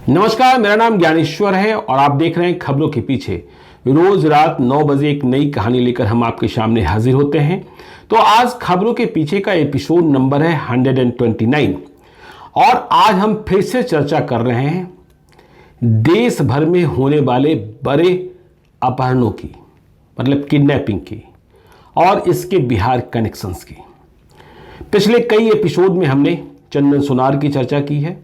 नमस्कार, मेरा नाम ज्ञानेश्वर है और आप देख रहे हैं खबरों के पीछे। रोज रात 9 बजे एक नई कहानी लेकर हम आपके सामने हाजिर होते हैं। तो आज खबरों के पीछे का एपिसोड नंबर है 129 और आज हम फिर से चर्चा कर रहे हैं देश भर में होने वाले बड़े अपहरणों की, मतलब किडनैपिंग की और इसके बिहार कनेक्शंस की। पिछले कई एपिसोड में हमने चंदन सोनार की चर्चा की है।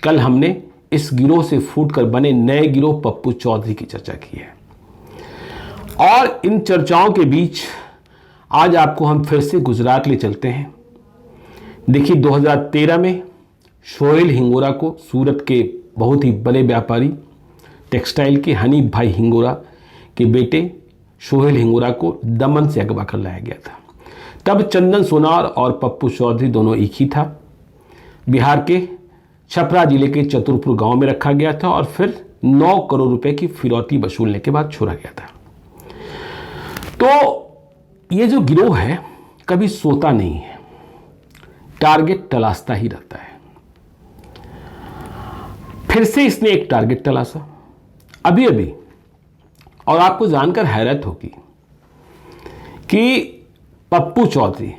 कल हमने इस गिरोह से फूटकर बने नए गिरोह पप्पू चौधरी की चर्चा की है और इन चर्चाओं के बीच आज आपको हम फिर से गुजरात ले चलते हैं। देखिए, 2013 में सोहेल हिंगोरा को सूरत के बहुत ही बड़े व्यापारी टेक्सटाइल के हनीफ भाई हिंगोरा के बेटे सोहेल हिंगोरा को दमन से अगवा कर लाया गया था। तब चंदन सोनार और पप्पू चौधरी दोनों एक ही था। बिहार के छपरा जिले के चतुरपुर गांव में रखा गया था और फिर 9 करोड़ रुपए की फिरौती वसूलने के बाद छोड़ा गया था। तो ये जो गिरोह है कभी सोता नहीं है, टारगेट तलाशता ही रहता है। फिर से इसने एक टारगेट तलाशा अभी अभी, और आपको जानकर हैरत होगी कि पप्पू चौधरी,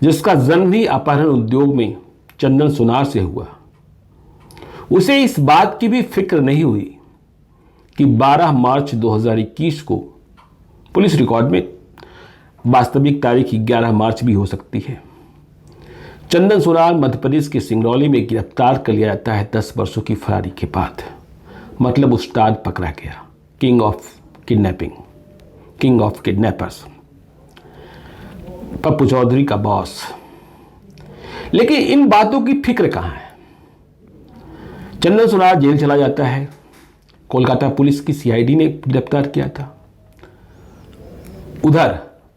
जिसका जन्म ही अपहरण उद्योग में चंदन सोनार से हुआ, उसे इस बात की भी फिक्र नहीं हुई कि 12 मार्च 2021 को, पुलिस रिकॉर्ड में वास्तविक तारीख 11 मार्च भी हो सकती है, चंदन सोनार मध्य प्रदेश के सिंगरौली में गिरफ्तार कर लिया जाता है 10 वर्षों की फरारी के बाद। मतलब उस्ताद पकड़ा गया, king of kidnapping, king of kidnappers, Pappu Chaudhary का बॉस। लेकिन इन बातों की फिक्र कहां है? चंदन सोनार जेल चला जाता है, कोलकाता पुलिस की सीआईडी ने गिरफ्तार किया था। उधर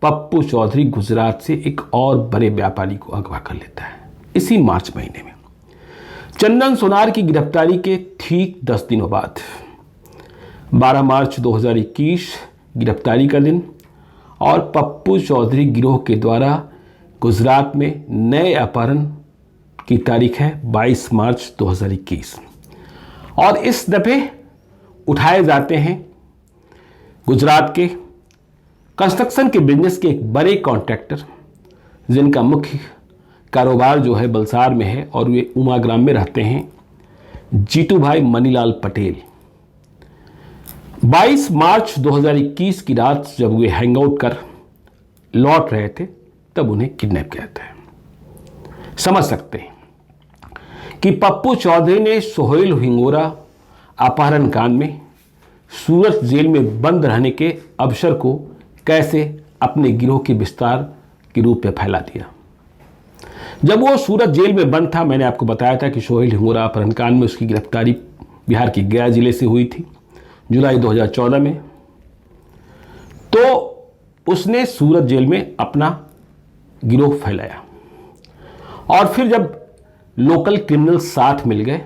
पप्पू चौधरी गुजरात से एक और बड़े व्यापारी को अगवा कर लेता है इसी मार्च महीने में। चंदन सोनार की गिरफ्तारी के ठीक 10 दिनों बाद 12 मार्च 2021 गिरफ्तारी का दिन और पप्पू चौधरी गिरोह के द्वारा गुजरात में नए अपहरण की तारीख है 22 मार्च 2021 और इस दफे उठाए जाते हैं गुजरात के कंस्ट्रक्शन के बिजनेस के एक बड़े कॉन्ट्रैक्टर, जिनका मुख्य कारोबार जो है बलसार में है और वे उमाग्राम में रहते हैं, जीतू भाई मनीलाल पटेल। 22 मार्च 2021 की रात जब वे हैंगआउट कर लौट रहे थे तब उन्हें किडनैप किया था। समझ सकते हैं कि पप्पू चौधरी ने सोहेल हिंगोरा अपहरण कांड में सूरत जेल में बंद रहने के अवसर को कैसे अपने गिरोह के विस्तार के रूप में फैला दिया। जब वो सूरत जेल में बंद था, मैंने आपको बताया था कि सोहेल हिंगोरा अपहरण कांड में उसकी गिरफ्तारी बिहार के गया जिले से हुई थी जुलाई 2014 में। तो उसने सूरत जेल में अपना गिरोह फैलाया और फिर जब लोकल क्रिमिनल साथ मिल गए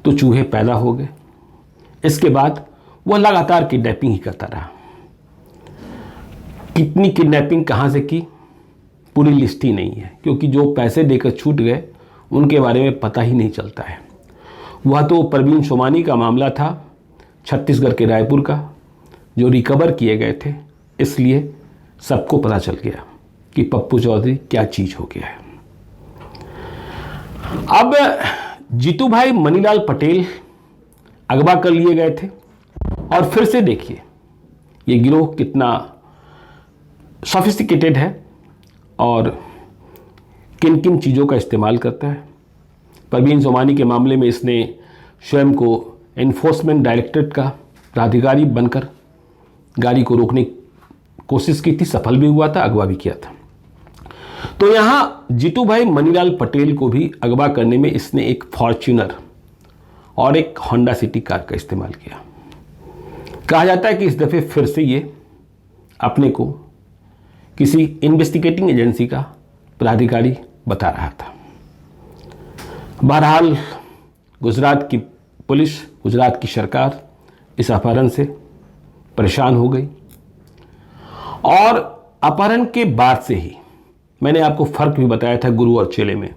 तो चूहे पैदा हो गए। इसके बाद वह लगातार किडनैपिंग ही करता रहा। कितनी किडनैपिंग कहां से की पूरी लिस्ट ही नहीं है, क्योंकि जो पैसे देकर छूट गए उनके बारे में पता ही नहीं चलता है। वह तो परवीन सोमानी का मामला था, छत्तीसगढ़ के रायपुर का, जो रिकवर किए गए थे, इसलिए सबको पता चल गया कि पप्पू चौधरी क्या चीज हो गया है। अब जीतू भाई मनीलाल पटेल अगवा कर लिए गए थे और फिर से देखिए ये गिरोह कितना सोफिस्टिकेटेड है और किन किन चीज़ों का इस्तेमाल करता है। परवीन सोमानी के मामले में इसने स्वयं को एनफोर्समेंट डायरेक्टरेट का प्राधिकारी बनकर गाड़ी को रोकने की कोशिश की थी, सफल भी हुआ था, अगवा भी किया था। तो यहां जीतू भाई मनीलाल पटेल को भी अगवा करने में इसने एक फॉर्च्यूनर और एक होंडा सिटी कार का इस्तेमाल किया। कहा जाता है कि इस दफे फिर से ये अपने को किसी इन्वेस्टिगेटिंग एजेंसी का प्राधिकारी बता रहा था। बहरहाल गुजरात की पुलिस, गुजरात की सरकार इस अपहरण से परेशान हो गई और अपहरण के बाद से ही मैंने आपको फर्क भी बताया था गुरु और चेले में।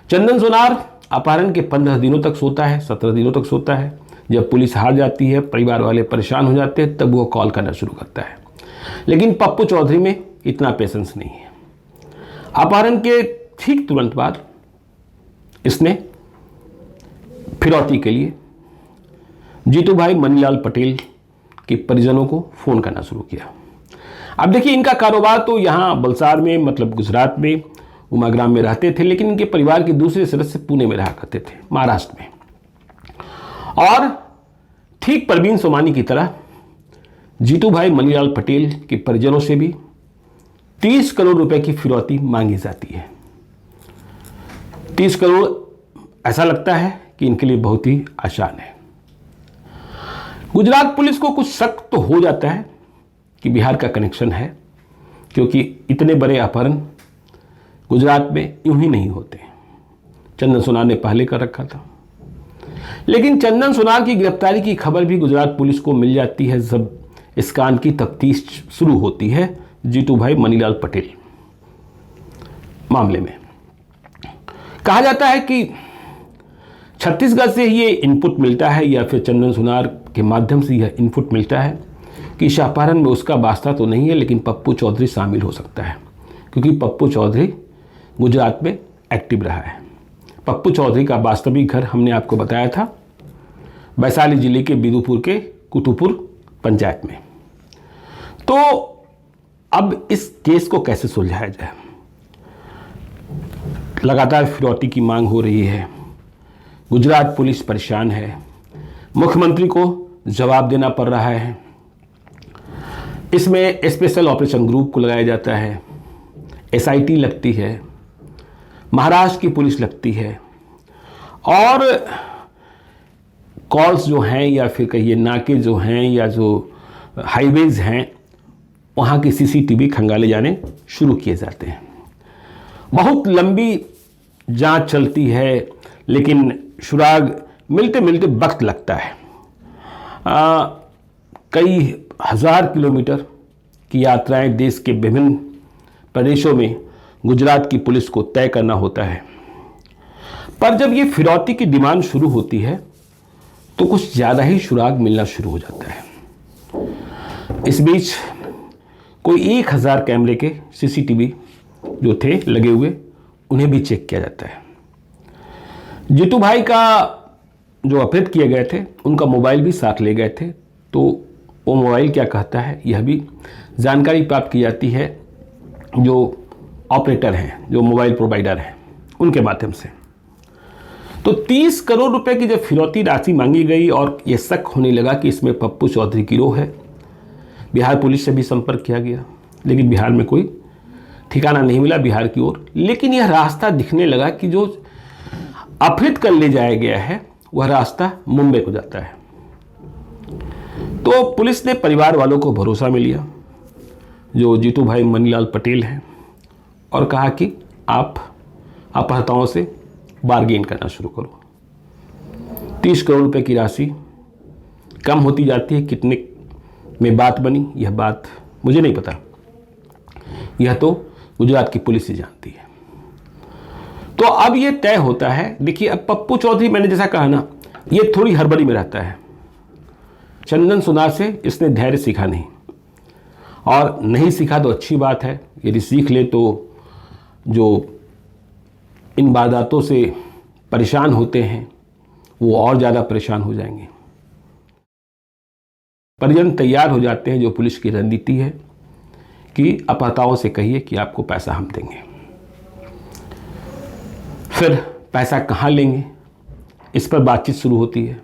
चंदन सोनार अपहरण के 15 दिनों तक सोता है, 17 दिनों तक सोता है। जब पुलिस हार जाती है, परिवार वाले परेशान हो जाते हैं, तब वो कॉल करना शुरू करता है। लेकिन पप्पू चौधरी में इतना पेशेंस नहीं है। अपहरण के ठीक तुरंत बाद इसने फिरौती के लिए जीतू भाई मनीलाल पटेल के परिजनों को फ़ोन करना शुरू किया। अब देखिए, इनका कारोबार तो यहाँ बलसाड़ में, मतलब गुजरात में, उमाग्राम में रहते थे, लेकिन इनके परिवार के दूसरे सदस्य पुणे में रहा करते थे, महाराष्ट्र में। और ठीक परवीन सोमानी की तरह जीतू भाई मनीलाल पटेल के परिजनों से भी 30 करोड़ रुपए की फिरौती मांगी जाती है। 30 करोड़ ऐसा लगता है कि इनके लिए बहुत ही आसान है। गुजरात पुलिस को कुछ शक तो हो जाता है कि बिहार का कनेक्शन है, क्योंकि इतने बड़े अपहरण गुजरात में यूं ही नहीं होते। चंदन सोनार ने पहले कर रखा था, लेकिन चंदन सोनार की गिरफ्तारी की खबर भी गुजरात पुलिस को मिल जाती है जब इस कांड की तफ्तीश शुरू होती है जीतू भाई मनीलाल पटेल मामले में। कहा जाता है कि छत्तीसगढ़ से ये इनपुट मिलता है, या फिर चंदन सोनार के माध्यम से यह इनपुट मिलता है कि इस अपहरण में उसका वास्ता तो नहीं है, लेकिन पप्पू चौधरी शामिल हो सकता है, क्योंकि पप्पू चौधरी गुजरात में एक्टिव रहा है। पप्पू चौधरी का वास्तविक घर हमने आपको बताया था वैशाली जिले के बिदुपुर के कुतुपुर पंचायत में। तो अब इस केस को कैसे सुलझाया जाए? लगातार फिरौती की मांग हो रही है, गुजरात पुलिस परेशान है, मुख्यमंत्री को जवाब देना पड़ रहा है। इसमें स्पेशल ऑपरेशन ग्रुप को लगाया जाता है, एसआईटी लगती है, महाराष्ट्र की पुलिस लगती है, और कॉल्स जो हैं, या फिर कहिए नाके जो हैं, या जो हाईवेज हैं, वहाँ की सीसीटीवी खंगाले जाने शुरू किए जाते हैं। बहुत लंबी जांच चलती है, लेकिन सुराग मिलते मिलते वक्त लगता है। कई हजार किलोमीटर की यात्राएं देश के विभिन्न प्रदेशों में गुजरात की पुलिस को तय करना होता है। पर जब ये फिरौती की डिमांड शुरू होती है तो कुछ ज़्यादा ही सुराग मिलना शुरू हो जाता है। इस बीच कोई 1000 कैमरे के सीसीटीवी जो थे लगे हुए, उन्हें भी चेक किया जाता है। जीतू भाई का जो अपहृत किए गए थे, उनका मोबाइल भी साथ ले गए थे, तो वो मोबाइल क्या कहता है, यह भी जानकारी प्राप्त की जाती है जो ऑपरेटर हैं, जो मोबाइल प्रोवाइडर हैं, उनके माध्यम से। तो 30 करोड़ रुपए की जब फिरौती राशि मांगी गई और यह शक होने लगा कि इसमें पप्पू चौधरी गिरोह है, बिहार पुलिस से भी संपर्क किया गया, लेकिन बिहार में कोई ठिकाना नहीं मिला बिहार की ओर। लेकिन यह रास्ता दिखने लगा कि जो अपहृत कर ले जाया गया है वह रास्ता मुंबई को जाता है। तो पुलिस ने परिवार वालों को भरोसा में लिया, जो जीतू भाई मनीलाल पटेल हैं, और कहा कि आप अपहर्ताओं से बार्गेन करना शुरू करो। 30 करोड़ रुपए की राशि कम होती जाती है, कितने में बात बनी यह बात मुझे नहीं पता, यह तो गुजरात की पुलिस ही जानती है। तो अब यह तय होता है। देखिए, अब पप्पू चौधरी, मैंने जैसा कहा ना, ये थोड़ी हड़बड़ी में रहता है। चंदन सोनार से इसने धैर्य सीखा नहीं, और नहीं सीखा तो अच्छी बात है। यदि सीख ले तो जो इन वारदातों से परेशान होते हैं वो और ज़्यादा परेशान हो जाएंगे। परिजन तैयार हो जाते हैं, जो पुलिस की रणनीति है कि अपहर्ताओं से कहिए कि आपको पैसा हम देंगे। फिर पैसा कहाँ लेंगे, इस पर बातचीत शुरू होती है।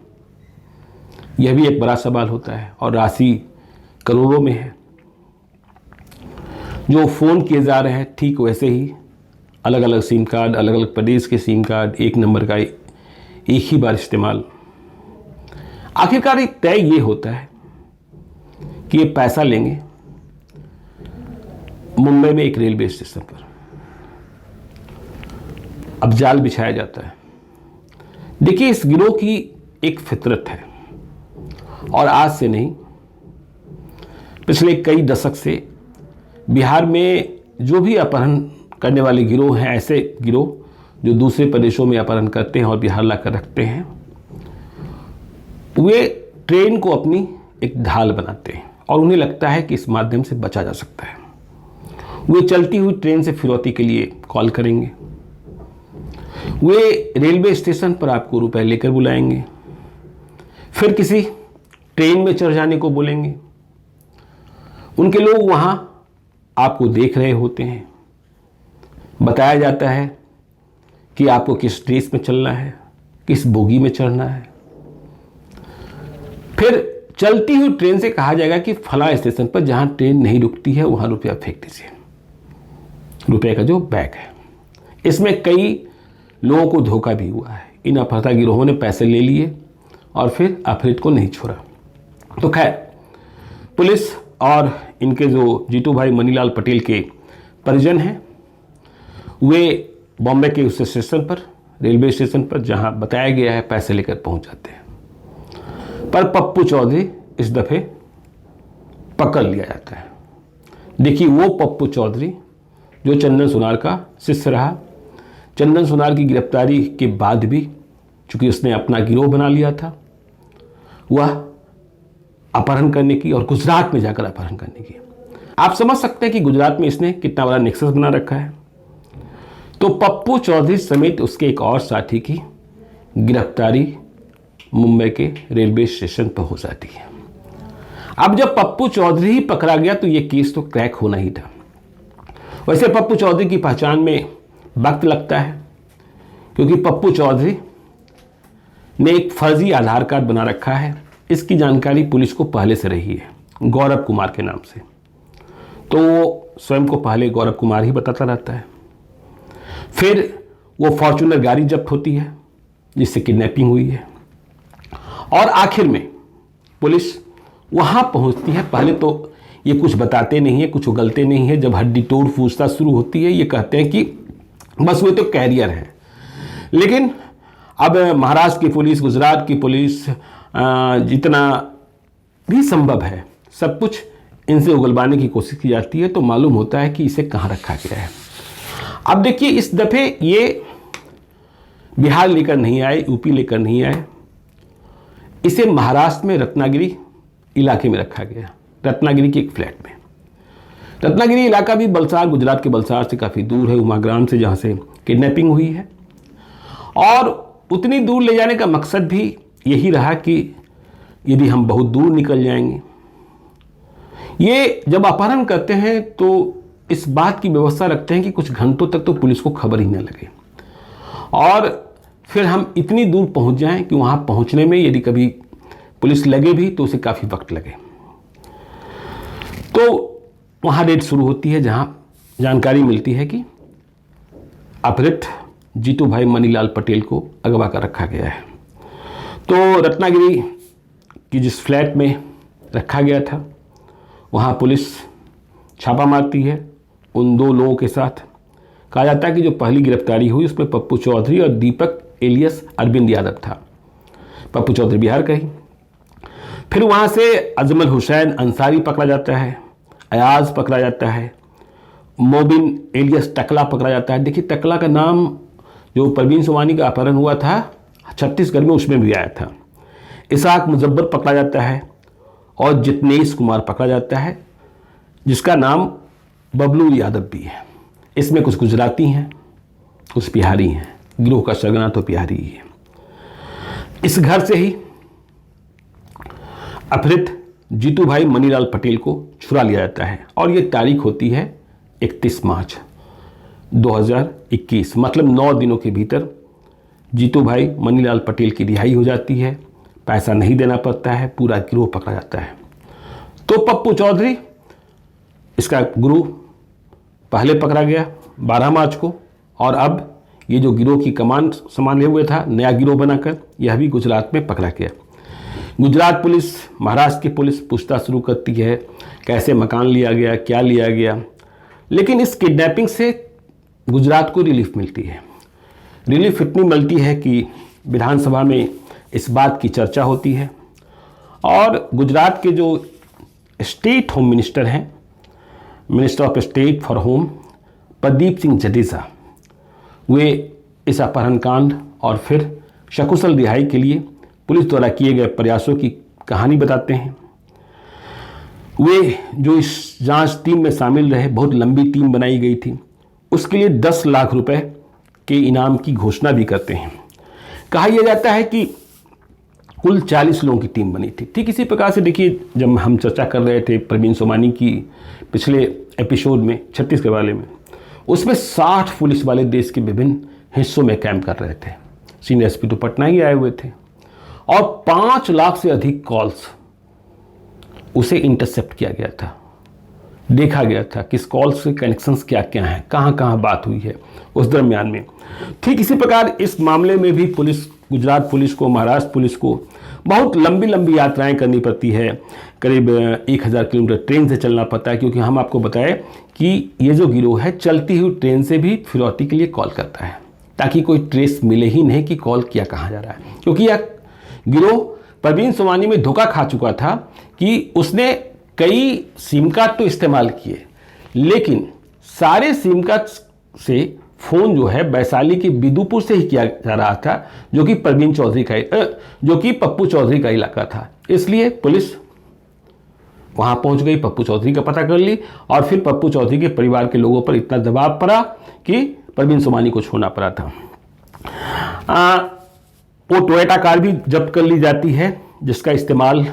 यह भी एक बड़ा सवाल होता है, और राशि करोड़ों में है। जो फ़ोन किए जा रहे हैं ठीक वैसे ही अलग अलग सिम कार्ड, अलग अलग प्रदेश के सिम कार्ड, एक नंबर का एक ही बार इस्तेमाल। आखिरकार एक तय ये होता है कि ये पैसा लेंगे मुंबई में एक रेलवे स्टेशन पर। अब जाल बिछाया जाता है। देखिए, इस गिरोह की एक फितरत है, और आज से नहीं, पिछले कई दशक से बिहार में जो भी अपहरण करने वाले गिरोह हैं, ऐसे गिरोह जो दूसरे प्रदेशों में अपहरण करते हैं और बिहार लाकर रखते हैं, वे ट्रेन को अपनी एक ढाल बनाते हैं और उन्हें लगता है कि इस माध्यम से बचा जा सकता है। वे चलती हुई ट्रेन से फिरौती के लिए कॉल करेंगे, वे रेलवे स्टेशन पर आपको रुपए लेकर बुलाएंगे, फिर किसी ट्रेन में चढ़ जाने को बोलेंगे। उनके लोग वहां आपको देख रहे होते हैं, बताया जाता है कि आपको किस ड्रेस में चलना है, किस बोगी में चढ़ना है। फिर चलती हुई ट्रेन से कहा जाएगा कि फला स्टेशन पर जहां ट्रेन नहीं रुकती है वहां रुपया फेंक दीजिए, रुपये का जो बैग है। इसमें कई लोगों को धोखा भी हुआ है। इन अपहृता गिरोहों ने पैसे ले लिए और फिर अपहृत को नहीं छोड़ा। तो खैर, पुलिस और इनके जो जीतू भाई मनीलाल पटेल के परिजन हैं, वे बॉम्बे के उस स्टेशन पर, रेलवे स्टेशन पर जहां बताया गया है, पैसे लेकर पहुंच जाते हैं। पर पप्पू चौधरी इस दफे पकड़ लिया जाता है। देखिए, वो पप्पू चौधरी जो चंदन सोनार का शिष्य रहा, चंदन सोनार की गिरफ्तारी के बाद भी चूंकि उसने अपना गिरोह बना लिया था, वह अपहरण करने की और गुजरात में जाकर अपहरण करने की। आप समझ सकते हैं कि गुजरात में इसने कितना बड़ा नेक्सस बना रखा है। तो पप्पू चौधरी समेत उसके एक और साथी की गिरफ्तारी मुंबई के रेलवे स्टेशन पर हो जाती है। अब जब पप्पू चौधरी ही पकड़ा गया तो यह केस तो क्रैक होना ही था। वैसे पप्पू चौधरी की पहचान में वक्त लगता है, क्योंकि पप्पू चौधरी ने एक फर्जी आधार कार्ड बना रखा है। इसकी जानकारी पुलिस को पहले से रही है, गौरव कुमार के नाम से। तो वो स्वयं को पहले गौरव कुमार ही बताता रहता है। फिर वो फॉर्च्यूनर गाड़ी जब्त होती है जिससे किडनैपिंग हुई है, और आखिर में पुलिस वहां पहुंचती है। पहले तो ये कुछ बताते नहीं है, कुछ उगलते नहीं है। जब हड्डी तोड़ पूछताछ शुरू होती है, ये कहते हैं कि बस वो तो कैरियर है। लेकिन अब महाराष्ट्र की पुलिस, गुजरात की पुलिस, जितना भी संभव है सब कुछ इनसे उगलवाने की कोशिश की जाती है। तो मालूम होता है कि इसे कहाँ रखा गया है। अब देखिए, इस दफे ये बिहार लेकर नहीं आए, यूपी लेकर नहीं आए, इसे महाराष्ट्र में रत्नागिरी इलाके में रखा गया, रत्नागिरी के एक फ्लैट में। रत्नागिरी इलाका भी बलसार, गुजरात के बलसार से काफ़ी दूर है, उमाग्राम से, जहाँ से किडनैपिंग हुई है। और उतनी दूर ले जाने का मकसद भी यही रहा कि यदि हम बहुत दूर निकल जाएंगे, ये जब अपहरण करते हैं तो इस बात की व्यवस्था रखते हैं कि कुछ घंटों तक तो पुलिस को खबर ही न लगे, और फिर हम इतनी दूर पहुंच जाएं कि वहां पहुंचने में यदि कभी पुलिस लगे भी तो उसे काफ़ी वक्त लगे। तो वहां रेड शुरू होती है, जहां जानकारी मिलती है कि अपहृत जीतू भाई मनीलाल पटेल को अगवा कर रखा गया है। तो रत्नागिरी की जिस फ्लैट में रखा गया था, वहां पुलिस छापा मारती है उन दो लोगों के साथ। कहा जाता है कि जो पहली गिरफ्तारी हुई उसमें पप्पू चौधरी और दीपक एलियस अरविंद यादव था। पप्पू चौधरी बिहार का ही। फिर वहाँ से अजमल हुसैन अंसारी पकड़ा जाता है, अयाज पकड़ा जाता है, मोबिन एलियस टकला पकड़ा जाता है। देखिए, टकला का नाम जो परवीन सोमानी का अपहरण हुआ था छत्तीसगढ़ में, उसमें भी आया था। इसाक मुजब्बर पकड़ा जाता है और जितनेश कुमार पकड़ा जाता है, जिसका नाम बबलू यादव भी है। इसमें कुछ गुजराती हैं, कुछ बिहारी हैं। गिरोह का सरगना तो बिहारी ही है। इस घर से ही अपहृत जीतू भाई मनीलाल पटेल को छुड़ा लिया जाता है, और ये तारीख होती है 31 मार्च 2021। मतलब 9 दिनों के भीतर जीतू भाई मनीलाल पटेल की रिहाई हो जाती है, पैसा नहीं देना पड़ता है, पूरा गिरोह पकड़ा जाता है। तो पप्पू चौधरी, इसका गुरु, पहले पकड़ा गया 12 मार्च को, और अब ये जो गिरोह की कमान संभाले हुए था नया गिरोह बनाकर, यह भी गुजरात में पकड़ा गया। गुजरात पुलिस, महाराष्ट्र की पुलिस पूछताछ शुरू करती है, कैसे मकान लिया गया, क्या लिया गया। लेकिन इस किडनैपिंग से गुजरात को रिलीफ मिलती है। रिलीफ इतनी मिलती है कि विधानसभा में इस बात की चर्चा होती है, और गुजरात के जो स्टेट होम मिनिस्टर हैं, minister of state for home, Pradeep Singh Jadeja, वे इस अपहरण कांड और फिर सकुशल रिहाई के लिए पुलिस द्वारा किए गए प्रयासों की कहानी बताते हैं। वे जो इस जांच टीम में शामिल रहे, बहुत लंबी टीम बनाई गई थी, उसके लिए 10 लाख रुपए के इनाम की घोषणा भी करते हैं। कहा यह जाता है कि कुल 40 लोगों की टीम बनी थी। ठीक इसी प्रकार से देखिए, जब हम चर्चा कर रहे थे प्रवीण सोमानी की पिछले एपिसोड में छत्तीसगढ़ वाले में, उसमें 60 पुलिस वाले देश के विभिन्न हिस्सों में कैंप कर रहे थे। सीनियर एसपी तो पटना ही आए हुए थे और 5 लाख से अधिक कॉल्स उसे इंटरसेप्ट किया गया था, देखा गया था कि इस कॉल्स के कनेक्शंस क्या क्या हैं, कहाँ कहाँ बात हुई है उस दरमियान में। ठीक इसी प्रकार इस मामले में भी पुलिस, गुजरात पुलिस को, महाराष्ट्र पुलिस को बहुत लंबी लंबी यात्राएं करनी पड़ती है। करीब 1000 किलोमीटर ट्रेन से चलना पड़ता है, क्योंकि हम आपको बताएं कि ये जो गिरोह है चलती हुई ट्रेन से भी फिरौती के लिए कॉल करता है, ताकि कोई ट्रेस मिले ही नहीं कि कॉल किया कहाँ जा रहा है। क्योंकि यह गिरोह प्रवीण सोमानी में धोखा खा चुका था कि उसने कई सिम कार्ड तो इस्तेमाल किए, लेकिन सारे सिम कार्ड से फ़ोन जो है वैशाली के बिदुपुर से ही किया जा रहा था, जो कि प्रवीण चौधरी का, जो कि पप्पू चौधरी का इलाका था। इसलिए पुलिस वहाँ पहुँच गई, पप्पू चौधरी का पता कर ली और फिर पप्पू चौधरी के परिवार के लोगों पर इतना दबाव पड़ा कि प्रवीण सोमानी को छोड़ना पड़ा था। वो टोयोटा कार भी जब्त कर ली जाती है, जिसका इस्तेमाल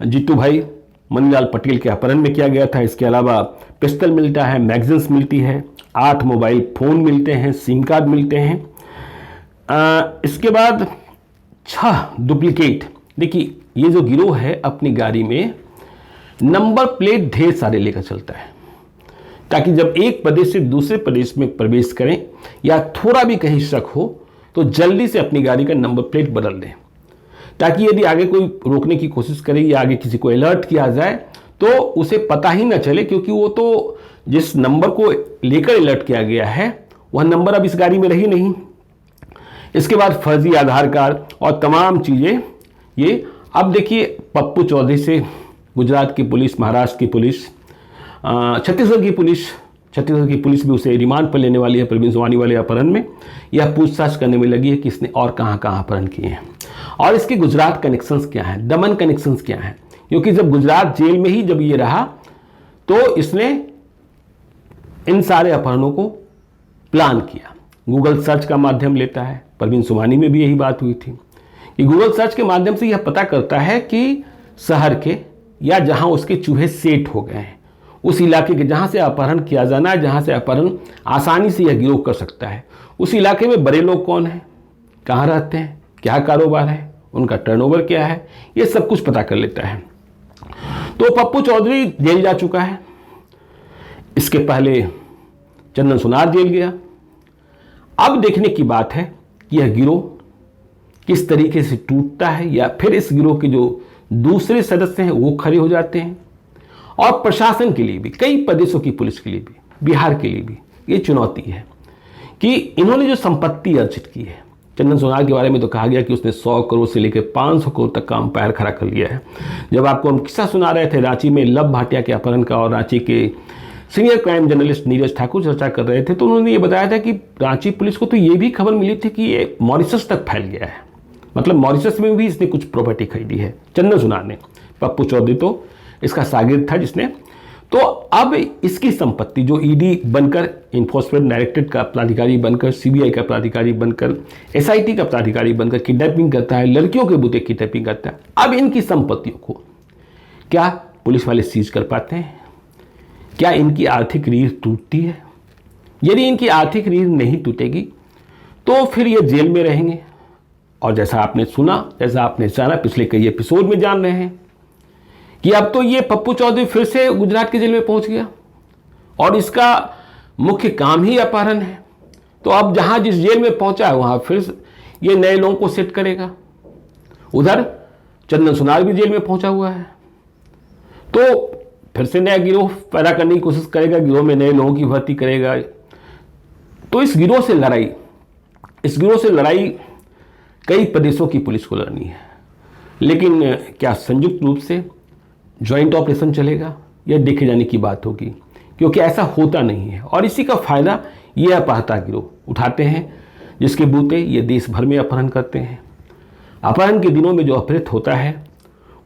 जीतू भाई मनीलाल पटेल के अपहरण में किया गया था। इसके अलावा पिस्टल मिलता है, मैगजीन्स मिलती है, 8 मोबाइल फ़ोन मिलते हैं, सिम कार्ड मिलते हैं। इसके बाद 6 डुप्लीकेट। देखिए, ये जो गिरोह है अपनी गाड़ी में नंबर प्लेट ढेर सारे लेकर चलता है, ताकि जब एक प्रदेश से दूसरे प्रदेश में प्रवेश करें या थोड़ा भी कहीं शक हो तो जल्दी से अपनी गाड़ी का नंबर प्लेट बदल दें, ताकि यदि आगे कोई रोकने की कोशिश करे या आगे किसी को अलर्ट किया जाए तो उसे पता ही ना चले, क्योंकि वो तो जिस नंबर को लेकर अलर्ट किया गया है वह नंबर अब इस गाड़ी में रही नहीं। इसके बाद फर्जी आधार कार्ड और तमाम चीज़ें ये। अब देखिए, पप्पू चौधरी से गुजरात की पुलिस, महाराष्ट्र की पुलिस, छत्तीसगढ़ की पुलिस भी उसे रिमांड पर लेने वाली है प्रवीण सोमानी वाले अपहरण में। यह पूछताछ करने में लगी है कि इसने और कहाँ कहाँ अपहरण किए हैं और इसके गुजरात कनेक्शंस क्या हैं, दमन कनेक्शंस क्या हैं। क्योंकि जब गुजरात जेल में ही जब ये रहा तो इसने इन सारे अपहरणों को प्लान किया। गूगल सर्च का माध्यम लेता है, प्रवीण सोमानी में भी यही बात हुई थी कि गूगल सर्च के माध्यम से यह पता करता है कि शहर के या जहां उसके चूहे सेट हो गए हैं, उस इलाके के जहां से अपहरण किया जाना है, जहां से अपहरण आसानी से यह गिरोह कर सकता है, उस इलाके में बड़े लोग कौन हैं, कहाँ रहते हैं, क्या कारोबार है, उनका टर्नओवर क्या है, ये सब कुछ पता कर लेता है। तो पप्पू चौधरी जेल जा चुका है। इसके पहले चंदन सोनार जेल गया। अब देखने की बात है कि यह गिरोह किस तरीके से टूटता है, या फिर इस गिरोह के जो दूसरे सदस्य हैं वो खड़े हो जाते हैं। और प्रशासन के लिए भी, कई प्रदेशों की पुलिस के लिए भी, बिहार के लिए भी ये चुनौती है कि इन्होंने जो संपत्ति अर्जित की है। चंदन सोनार के बारे में तो कहा गया कि उसने 100 करोड़ से लेकर 500 करोड़ तक का अंपायर खड़ा कर लिया है। जब आपको हम किस्सा सुना रहे थे रांची में लव भाटिया के अपहरण का और रांची के senior crime journalist Neeraj Thakur चर्चा कर रहे थे, तो उन्होंने ये बताया था कि रांची पुलिस को तो ये भी खबर मिली थी कि ये मॉरिशस तक फैल गया है, मतलब मॉरिशस में भी इसने कुछ प्रॉपर्टी खरीदी है चंदन सोनार ने। पप्पू चौधरी तो इसका शागिर्द था जिसने। तो अब इसकी संपत्ति जो ईडी बनकर, इन्फोर्समेंट डायरेक्टरेट का प्राधिकारी बनकर, सीबीआई का प्राधिकारी बनकर, एसआईटी का प्राधिकारी बनकर किडनैपिंग करता है, लड़कियों के बुते किडनैपिंग करता है, अब इनकी संपत्तियों को क्या पुलिस वाले सीज कर पाते हैं? क्या इनकी आर्थिक रीढ़ टूटती है? यदि इनकी आर्थिक रीढ़ नहीं टूटेगी तो फिर ये जेल में रहेंगे। और जैसा आपने सुना, जैसा आपने जाना, पिछले कई एपिसोड में जान रहे हैं कि अब तो ये पप्पू चौधरी फिर से गुजरात के जेल में पहुंच गया और इसका मुख्य काम ही अपहरण है। तो अब जहां जिस जेल में पहुंचा है वहां फिर ये नए लोगों को सेट करेगा। उधर चंदन सोनार भी जेल में पहुंचा हुआ है, तो फिर से नया गिरोह पैदा करने की कोशिश करेगा, गिरोह में नए लोगों की भर्ती करेगा। तो इस गिरोह से लड़ाई कई प्रदेशों की पुलिस को लड़नी है। लेकिन क्या संयुक्त रूप से जॉइंट ऑपरेशन चलेगा, यह देखे जाने की बात होगी, क्योंकि ऐसा होता नहीं है। और इसी का फायदा ये अपहरण गिरोह उठाते हैं, जिसके बूते ये देश भर में अपहरण करते हैं। अपहरण के दिनों में जो अपहृत होता है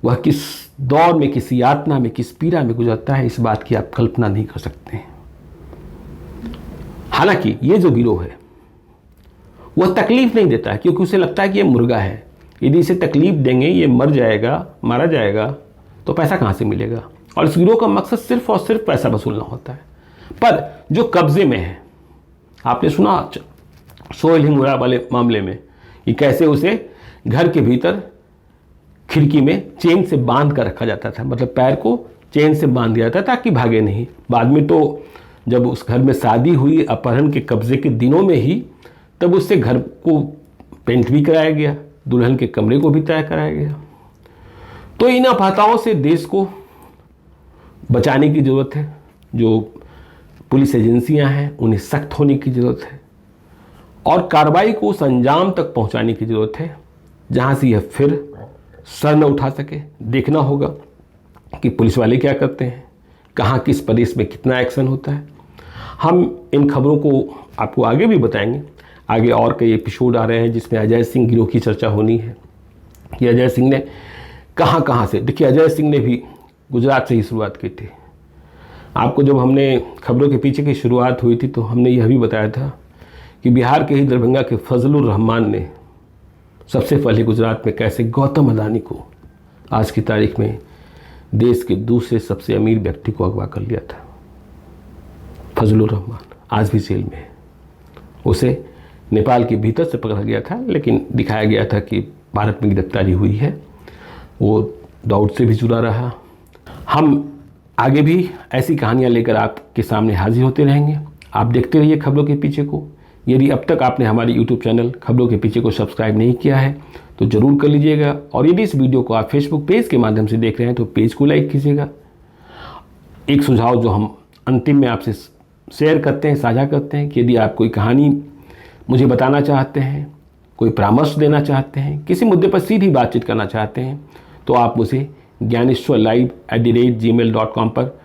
वह किस दौर में, किस यातना में, किस पीड़ा में गुजरता है, इस बात की आप कल्पना नहीं कर सकते हैं। हालांकि ये जो गिरोह है वह तकलीफ नहीं देता है, क्योंकि उसे लगता है कि ये मुर्गा है, यदि इसे तकलीफ देंगे ये मर जाएगा, मारा जाएगा, तो पैसा कहाँ से मिलेगा। और इस गिरोह का मकसद सिर्फ और सिर्फ पैसा वसूलना होता है। पर जो कब्जे में है, आपने सुना सोहेल हिंगोरा वाले मामले में कि कैसे उसे घर के भीतर खिड़की में चेन से बांध कर रखा जाता था, मतलब पैर को चेन से बांध दिया जाता ताकि भागे नहीं। बाद में तो जब उस घर में शादी हुई अपहरण के कब्जे के दिनों में ही, तब उससे घर को पेंट भी कराया गया, दुल्हन के कमरे को भी तय कराया गया। तो इन अपहताओं से देश को बचाने की ज़रूरत है। जो पुलिस एजेंसियां हैं उन्हें सख्त होने की ज़रूरत है और कार्रवाई को उस अंजाम तक पहुंचाने की ज़रूरत है जहां से यह फिर सर न उठा सके। देखना होगा कि पुलिस वाले क्या करते हैं, कहाँ किस प्रदेश में कितना एक्शन होता है। हम इन खबरों को आपको आगे भी बताएंगे। आगे और कई एपिसोड आ रहे हैं जिसमें अजय सिंह गिरोह की चर्चा होनी है कि अजय सिंह ने कहाँ कहाँ से, देखिए अजय सिंह ने भी गुजरात से ही शुरुआत की थी। आपको जब हमने खबरों के पीछे की शुरुआत हुई थी तो हमने यह भी बताया था कि बिहार के ही दरभंगा के फजलुर रहमान ने सबसे पहले गुजरात में कैसे गौतम अडानी को आज की तारीख में देश के दूसरे सबसे अमीर व्यक्ति को अगवा कर लिया था। फजलुर रहमान आज भी जेल में है। उसे नेपाल के भीतर से पकड़ा गया था, लेकिन दिखाया गया था कि भारत में गिरफ्तारी हुई है। वो दौड़ से भी जुड़ा रहा। हम आगे भी ऐसी कहानियां लेकर आपके सामने हाजिर होते रहेंगे। आप देखते रहिए खबरों के पीछे को। यदि अब तक आपने हमारी YouTube चैनल खबरों के पीछे को सब्सक्राइब नहीं किया है तो ज़रूर कर लीजिएगा। और यदि इस वीडियो को आप फेसबुक पेज के माध्यम से देख रहे हैं तो पेज को लाइक कीजिएगा। एक सुझाव जो हम अंतिम में आपसे शेयर करते हैं, साझा करते हैं कि यदि आप कोई कहानी मुझे बताना चाहते हैं, कोई परामर्श देना चाहते हैं, किसी मुद्दे पर सीधी बातचीत करना चाहते हैं, तो आप मुझे gyaneshwarlive@gmail.com पर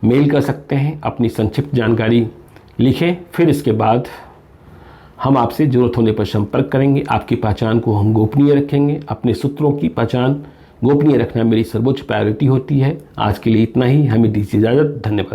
मेल कर सकते हैं। अपनी संक्षिप्त जानकारी लिखें, फिर इसके बाद हम आपसे ज़रूरत होने पर संपर्क करेंगे। आपकी पहचान को हम गोपनीय रखेंगे। अपने सूत्रों की पहचान गोपनीय रखना मेरी सर्वोच्च प्रायोरिटी होती है। आज के लिए इतना ही। हमें दीजिए इजाज़त। धन्यवाद।